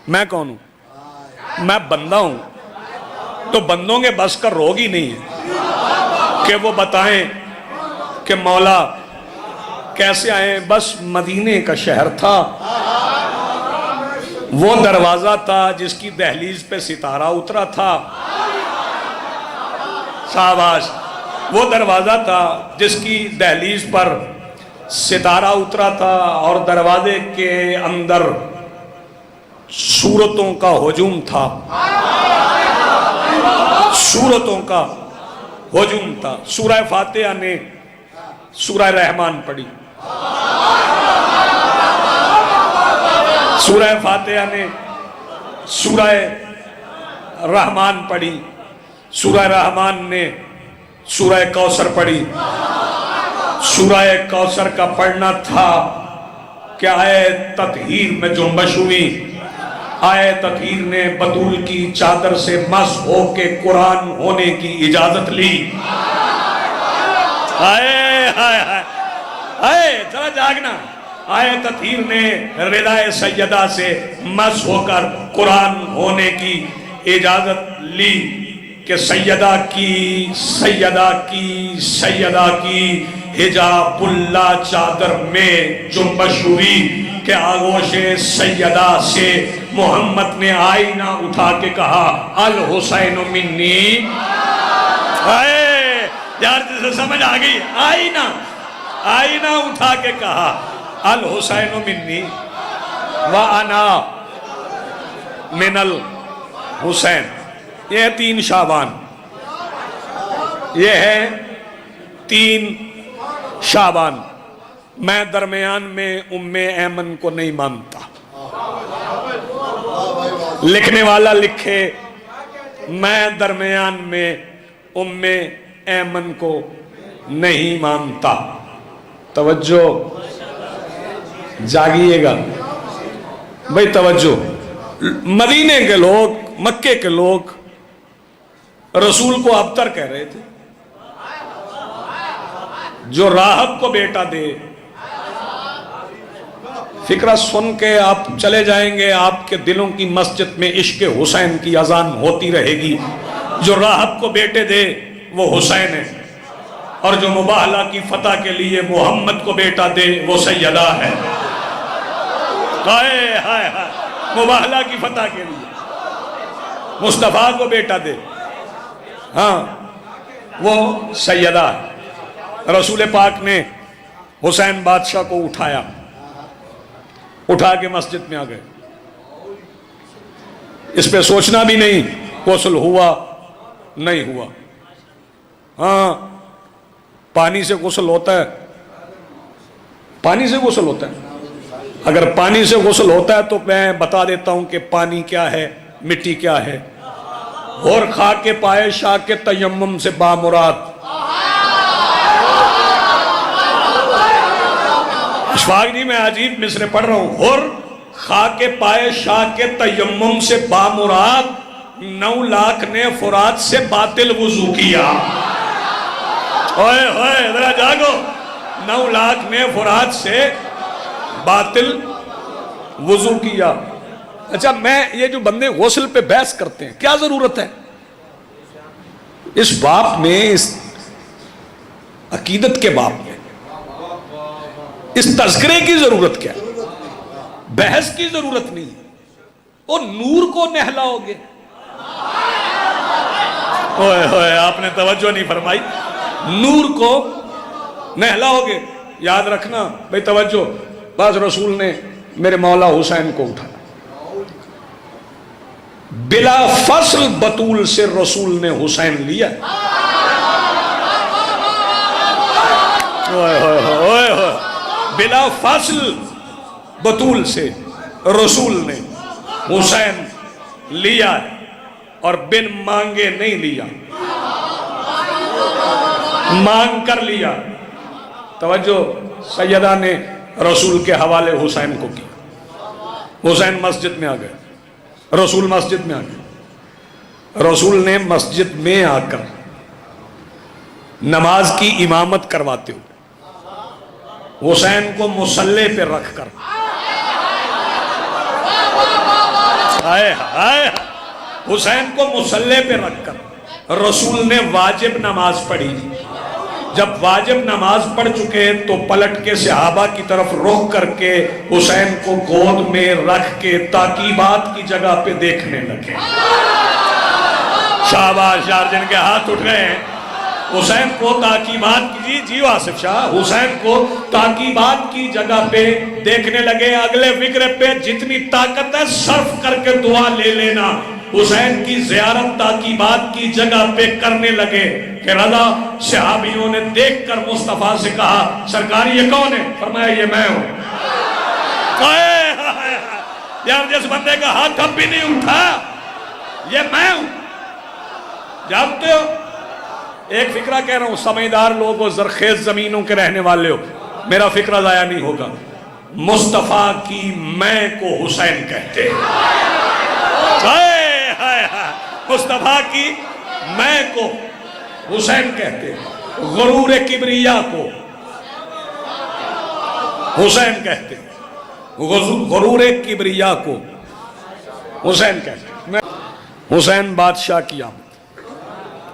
میں کون ہوں؟ میں بندہ ہوں، تو بندوں کے بس کا روگ ہی نہیں ہے کہ وہ بتائیں کہ مولا کیسے آئے. بس مدینے کا شہر تھا، وہ دروازہ تھا جس کی دہلیز پہ ستارہ اترا تھا. شاباش. وہ دروازہ تھا جس کی دہلیز پر ستارہ اترا تھا، اور دروازے کے اندر سورتوں کا ہجوم تھا، سورتوں کا ہجوم تھا. سورہ فاتحہ نے سورہ رحمان پڑھی، سورہ فاتحہ نے سورہ رحمان پڑھی، سورہ رحمان نے سورہ کوثر پڑھی. سورہ کوثر کا پڑھنا تھا کہ آئے تطہیر میں جنبش ہوئی. آئے تطہیر نے بطول کی چادر سے مسح ہو کے قرآن ہونے کی اجازت لی. آئے ذرا جاگنا. آئے تطہیر نے رضا سیدہ سے مسح ہو کر قرآن ہونے کی اجازت لی کہ سیدہ کی حجاب اللہ چادر میں جنبش ہوئی کہ آغوش سیدہ سے محمد نے آئینہ اٹھا کے کہا الحسین منی. یار جسے سمجھ آ گئی. آئینہ اٹھا کے کہا الحسین منی وانا من الحسین. یہ ہے 3 شعبان، یہ ہے 3 شعبان. میں درمیان میں ام ایمن کو نہیں مانتا. لکھنے والا لکھے میں درمیان میں ام ایمن کو نہیں مانتا. توجہ جاگیے گا بھئی، توجہ. مدینے کے لوگ، مکے کے لوگ رسول کو ابتر کہہ رہے تھے. جو راہب کو بیٹا دے، فکرہ سن کے آپ چلے جائیں گے، آپ کے دلوں کی مسجد میں عشق حسین کی اذان ہوتی رہے گی. جو راہب کو بیٹے دے وہ حسین ہے، اور جو مباہلہ کی فتح کے لیے محمد کو بیٹا دے وہ سیدہ ہے. ہائے ہائے ہائے. مباہلہ کی فتح کے لیے مصطفیٰ کو بیٹا دے، ہاں وہ سیدہ ہے. رسول پاک نے حسین بادشاہ کو اٹھایا، اٹھا کے مسجد میں آ گئے. اس پہ سوچنا بھی نہیں غسل ہوا نہیں ہوا. ہاں پانی سے غسل ہوتا ہے، پانی سے غسل ہوتا ہے. اگر پانی سے غسل ہوتا ہے تو میں بتا دیتا ہوں کہ پانی کیا ہے، مٹی کیا ہے. اور خاک پائے شاہ کے تیمم سے بامراد. اشفاق جی میں عجیب مصرے پڑھ رہا ہوں. اور خاک پائے شاہ کے تیمم سے بامراد 9 لاکھ نے فرات سے باطل وضو کیا. اوئے ہوئے ذرا جاگو. 9 لاکھ نے فرات سے باطل وضو کیا. اچھا میں یہ جو بندے غسل پہ بحث کرتے ہیں کیا ضرورت ہے اس باب میں، اس عقیدت کے باب میں اس تذکرے کی ضرورت کیا؟ بحث کی ضرورت نہیں. اور نور کو نہلاؤ گے. اوئے ہوئے آپ نے توجہ نہیں فرمائی. نور کو نہلاؤ گے. یاد رکھنا بھئی توجہ. بعض رسول نے میرے مولا حسین کو اٹھایا، بلا فصل بطول سے رسول نے حسین لیا. بلا فصل بطول سے رسول نے حسین لیا، اور بن مانگے نہیں لیا، مانگ کر لیا. توجہ. سیدہ نے رسول کے حوالے حسین کو کیا. حسین مسجد میں آ گئے، رسول مسجد میں آ گئے. رسول نے مسجد میں آ کر نماز کی امامت کرواتے ہوئے حسین کو مصلی پہ رکھ کر آئے آئے حسین کو مصلی پہ رکھ کر رسول نے واجب نماز پڑھی. جب واجب نماز پڑھ چکے تو پلٹ کے صحابہ کی طرف رخ کر کے حسین کو گود میں رکھ کے تاکیبات کی جگہ پہ دیکھنے لگے. شاباش یار جن کے ہاتھ اٹھ گئے ہیں. حسین کو تاکیبات کی جی آصف شاہ حسین کو تاکیبات کی جگہ پہ دیکھنے لگے. اگلے فکرے پہ جتنی طاقت ہے صرف کر کے دعا لے لینا. حسین کی زیارت تاکیبات کی جگہ پہ کرنے لگے کہ رضا صحابیوں نے دیکھ کر مصطفیٰ سے کہا سرکار یہ کون ہے؟ فرمایا یہ میں ہوں. یار جس بندے کا ہاتھ اب بھی نہیں اٹھا یہ میں ہوں. جانتے ہو ایک فکرہ کہہ رہا ہوں سمجھدار لوگوں زرخیز زمینوں کے رہنے والے ہو میرا فکرہ ضائع نہیں ہوگا. مصطفیٰ کی میں کو حسین کہتے ہیں. مصطفیٰ کی میں کو حسین کہتے ہیں. غرور کبریا کو حسین کہتے ہیں. غرور کبریا کو حسین کہتے ہیں. حسین بادشاہ کی آمد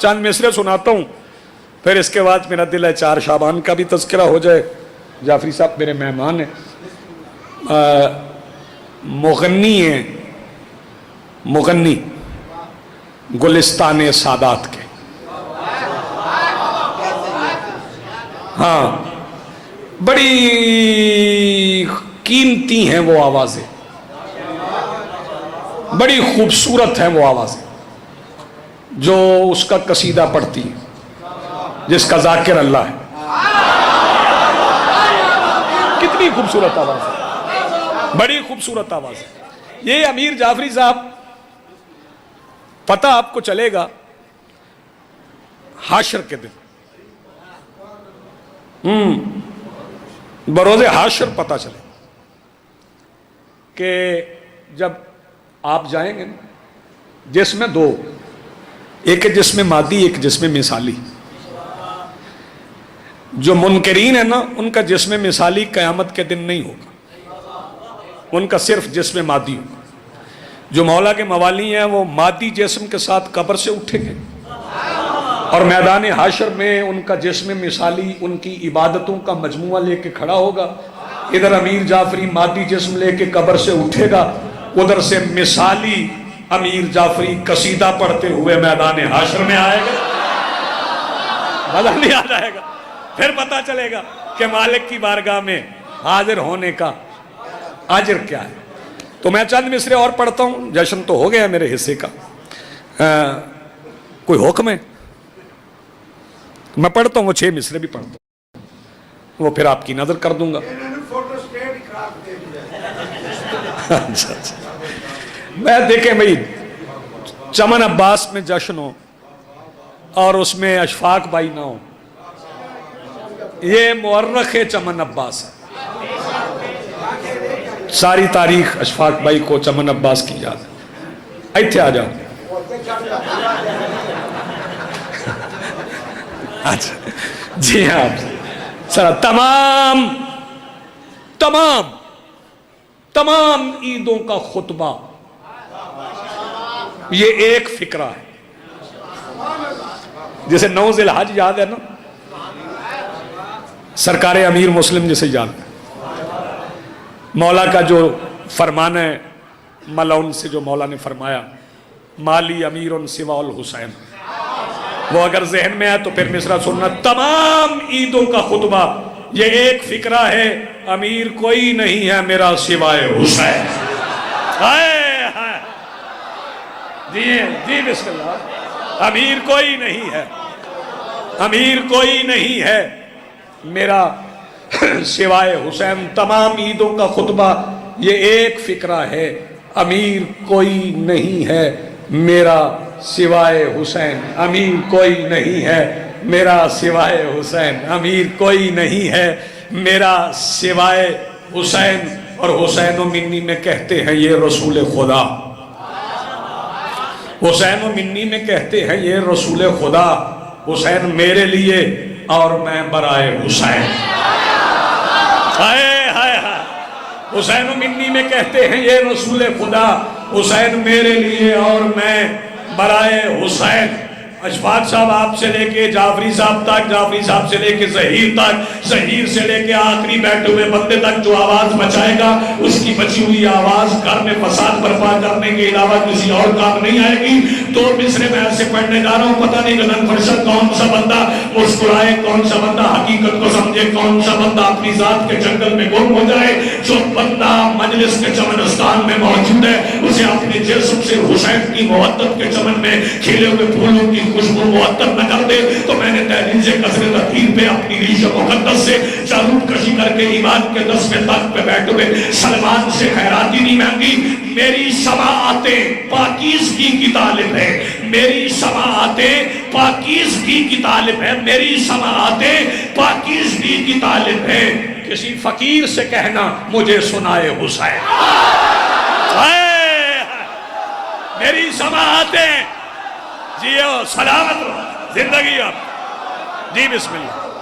چند مصرے سناتا ہوں پھر اس کے بعد میرا دل ہے 4 شعبان کا بھی تذکرہ ہو جائے. جعفری صاحب میرے مہمان ہیں مغنی ہیں مغنی گلستان سادات کے. ہاں بڑی قیمتی ہیں وہ آوازیں بڑی خوبصورت ہیں وہ آوازیں جو اس کا قصیدہ پڑھتی ہیں جس کا ذاکر اللہ ہے. کتنی خوبصورت آواز ہے بڑی خوبصورت آواز ہے. یہ امیر جعفری صاحب پتہ آپ کو چلے گا حاشر کے دن بروز حاشر پتہ چلے کہ جب آپ جائیں گے جس میں 2 ایک جس میں مادی ایک جس میں مثالی. جو منکرین ہیں نا ان کا جسم مثالی قیامت کے دن نہیں ہوگا ان کا صرف جسم مادی ہوگا. جو مولا کے موالی ہیں وہ مادی جسم کے ساتھ قبر سے اٹھیں گے اور میدان حاشر میں ان کا جسم مثالی ان کی عبادتوں کا مجموعہ لے کے کھڑا ہوگا. ادھر امیر جعفری مادی جسم لے کے قبر سے اٹھے گا ادھر سے مثالی امیر جعفری قصیدہ پڑھتے ہوئے میدان حاشر میں آئے گا. مزہ نہیں آ جائے گا. پھر پتہ چلے گا کہ مالک کی بارگاہ میں حاضر ہونے کا اجر کیا ہے. تو میں چند مصرے اور پڑھتا ہوں جشن تو ہو گیا میرے حصے کا. کوئی حکم ہے میں پڑھتا ہوں وہ 6 مصرے بھی پڑھتا ہوں وہ پھر آپ کی نظر کر دوں گا. میں دیکھیں بھائی چمن عباس میں جشن ہو اور اس میں اشفاق بھائی نہ ہو یہ مورخ چمن عباس ہے. ساری تاریخ اشفاق بھائی کو چمن عباس کی یاد ہے. ایتھے آ جاؤ. اچھا جی ہاں سر تمام عیدوں کا خطبہ یہ ایک فکرہ ہے. جیسے 9 ذی الحج یاد ہے نا سرکار امیر مسلم جسے یاد ہے مولا کا جو فرمان ہے ملعون سے جو مولا نے فرمایا مالی امیر سوا الحسین وہ اگر ذہن میں ہے تو پھر مصرع سننا. تمام عیدوں کا خطبہ یہ ایک فکرہ ہے امیر کوئی نہیں ہے میرا سوائے حسین. جی بسم اللہ. امیر کوئی نہیں ہے امیر کوئی نہیں ہے میرا سوائے حسین. تمام عیدوں کا خطبہ یہ ایک فکرہ ہے امیر کوئی نہیں ہے میرا سوائے حسین. امیر کوئی نہیں ہے میرا سوائے حسین. امیر کوئی نہیں ہے میرا سوائے حسین. اور حسین و منی میں کہتے ہیں یہ رسول خدا. حسین و منی میں کہتے ہیں یہ رسول خدا. حسین میرے لیے اور میں برائے حسین. حسین و منی میں کہتے ہیں یہ رسول خدا. حسین میرے لیے اور میں برائے حسین. اشفاق صاحب آپ سے لے کے جعفری صاحب تک، جعفری صاحب سے لے کے ظہیر تک، ظہیر سے لے کے آخری بیٹھے ہوئے بندے تک جو آواز بچائے گا اس کی بچی ہوئی آواز گھر میں فساد برپا کرنے کے علاوہ کسی اور کام نہیں آئے گی. تو مصرے میں ایسے پڑھنے جا رہا ہوں، پتہ نہیں گلن فرشت کون سا بندہ مسکرائے، کون سا بندہ حقیقت کو سمجھے، کون سا بندہ اپنی ذات کے جنگل میں گم ہو جائے. جو بندہ مجلس کے چمنستان میں موجود ہے اسے اپنے جسم سے حسین کی محبت کے چمن میں کھیلے ہوئے پھولوں کی خوشبو معطر نہ کر دے. تو میں نے تحریر سے قصر تطہیر پہ اپنی ریش مقدس سے چاروں کشی کر کے ایمان کے 10ویں تخت پہ بیٹھے ہوئے سلمان سے خیراتی نہیں مانگی. میری سماعتیں پاکیزگی کی طالب ہے، میری سماعتیں پاکیزگی کی طالب ہے، میری سماعتیں پاکیزگی کی طالب ہے. کسی فقیر سے کہنا مجھے سنائے حسین. میری سماعتیں جیو سلامت رہو زندگی آپ. جی بسم اللہ.